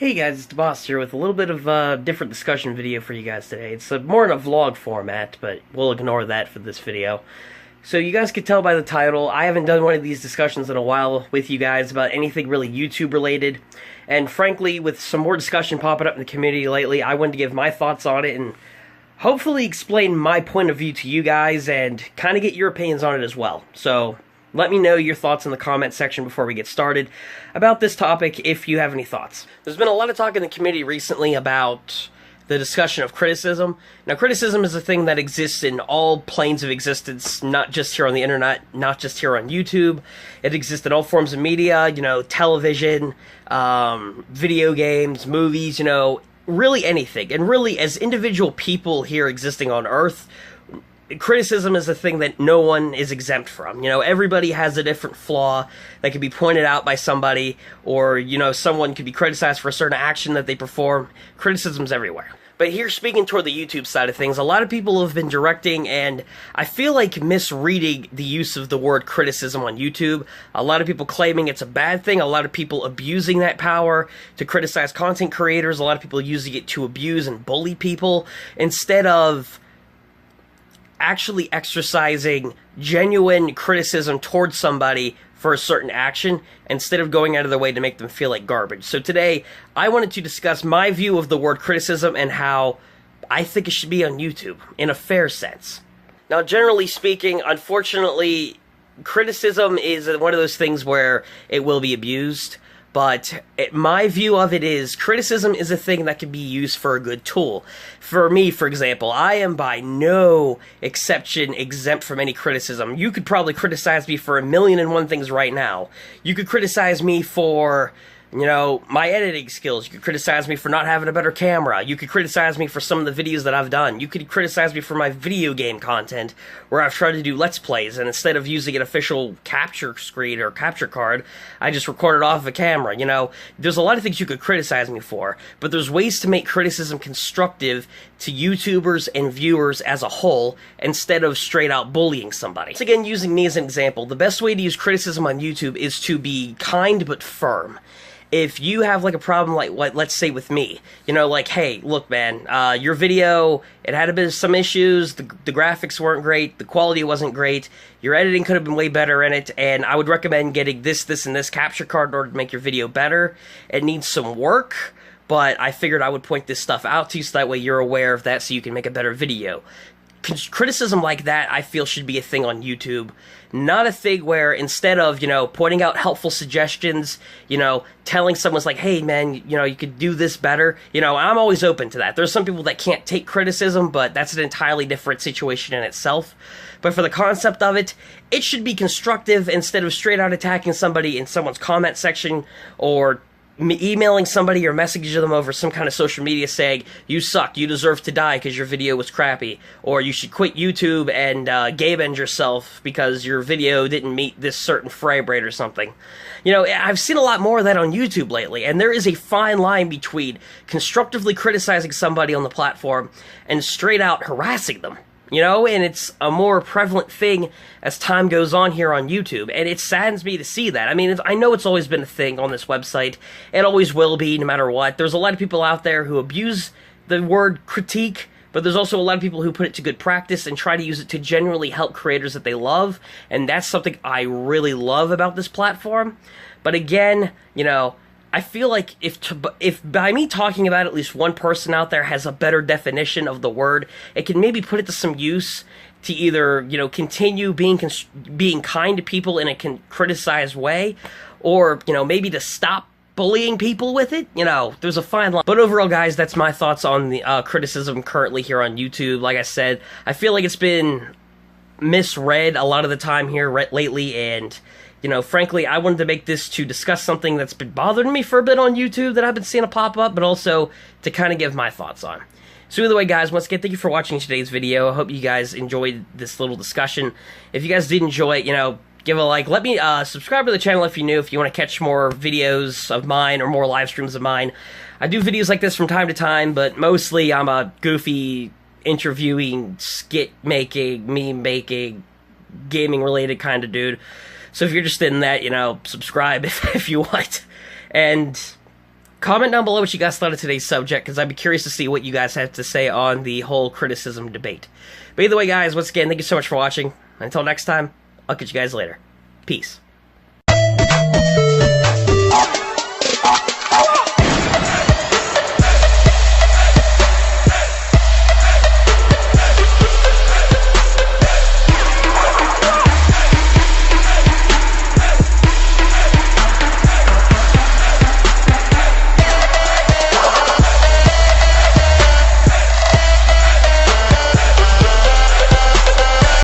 Hey guys, it's the Boss here with a little bit of a different discussion video for you guys today. It's more in a vlog format, but we'll ignore that for this video. So you guys can tell by the title, I haven't done one of these discussions in a while with you guys about anything really YouTube related. And frankly, with some more discussion popping up in the community lately, I wanted to give my thoughts on it and hopefully explain my point of view to you guys and kind of get your opinions on it as well. So let me know your thoughts in the comment section before we get started about this topic if you have any thoughts. There's been a lot of talk in the community recently about the discussion of criticism. Now, criticism is a thing that exists in all planes of existence, not just here on the internet, not just here on YouTube. It exists in all forms of media, television, video games, movies, really anything. And really, as individual people here existing on Earth, criticism is a thing that no one is exempt from. Everybody has a different flaw that can be pointed out by somebody, or, someone could be criticized for a certain action that they perform. Criticism's everywhere. But here, speaking toward the YouTube side of things, a lot of people have been directing, and I feel like misreading the use of the word criticism on YouTube. A lot of people claiming it's a bad thing, a lot of people abusing that power to criticize content creators, a lot of people using it to abuse and bully people, instead of actually exercising genuine criticism towards somebody for a certain action, instead of going out of their way to make them feel like garbage. So today, I wanted to discuss my view of the word criticism and how I think it should be on YouTube, in a fair sense. Now, generally speaking, unfortunately, criticism is one of those things where it will be abused. But my view of it is, criticism is a thing that can be used for a good tool. For me, for example, I am by no exception exempt from any criticism. You could probably criticize me for 1,000,001 things right now. You could criticize me for, my editing skills. You could criticize me for not having a better camera. You could criticize me for some of the videos that I've done. You could criticize me for my video game content, where I've tried to do Let's Plays, and instead of using an official capture screen or capture card, I just recorded off of a camera. There's a lot of things you could criticize me for, but there's ways to make criticism constructive to YouTubers and viewers as a whole, instead of straight out bullying somebody. Once again, using me as an example, the best way to use criticism on YouTube is to be kind but firm. If you have, a problem like what, let's say with me, hey, look, man, your video, it had a bit of some issues, the graphics weren't great, the quality wasn't great, your editing could have been way better in it, and I would recommend getting this, and this capture card in order to make your video better. It needs some work, but I figured I would point this stuff out to you so that way you're aware of that so you can make a better video. Criticism like that, I feel, should be a thing on YouTube. Not a thing where instead of, pointing out helpful suggestions, telling someone's like, hey, man, you could do this better. I'm always open to that. There's some people that can't take criticism, but that's an entirely different situation in itself. But for the concept of it, it should be constructive instead of straight out attacking somebody in someone's comment section, or emailing somebody or messaging them over some kind of social media saying, you suck, you deserve to die because your video was crappy, or you should quit YouTube and game end yourself because your video didn't meet this certain frame rate or something. I've seen a lot more of that on YouTube lately, and there is a fine line between constructively criticizing somebody on the platform and straight out harassing them. And it's a more prevalent thing as time goes on here on YouTube, and it saddens me to see that. I mean, I know it's always been a thing on this website. It always will be, no matter what. There's a lot of people out there who abuse the word critique, but there's also a lot of people who put it to good practice and try to use it to genuinely help creators that they love, and that's something I really love about this platform. But again, I feel like if by me talking about it, at least one person out there has a better definition of the word, it can maybe put it to some use to either, continue being kind to people in a criticized way, or, maybe to stop bullying people with it. There's a fine line. But overall, guys, that's my thoughts on the criticism currently here on YouTube. Like I said, I feel like it's been misread a lot of the time here lately, and frankly, I wanted to make this to discuss something that's been bothering me for a bit on YouTube that I've been seeing a pop up, but also to kind of give my thoughts on. So either way, guys, once again, thank you for watching today's video. I hope you guys enjoyed this little discussion. If you guys did enjoy it, give a like. Let me subscribe to the channel if you're new, if you want to catch more videos of mine or more live streams of mine. I do videos like this from time to time, but mostly I'm a goofy, interviewing, skit-making, meme-making, gaming-related kind of dude. So if you're interested in that, subscribe if you want. And Comment down below what you guys thought of today's subject, because I'd be curious to see what you guys have to say on the whole criticism debate. But either way, guys, once again, thank you so much for watching. Until next time, I'll catch you guys later. Peace.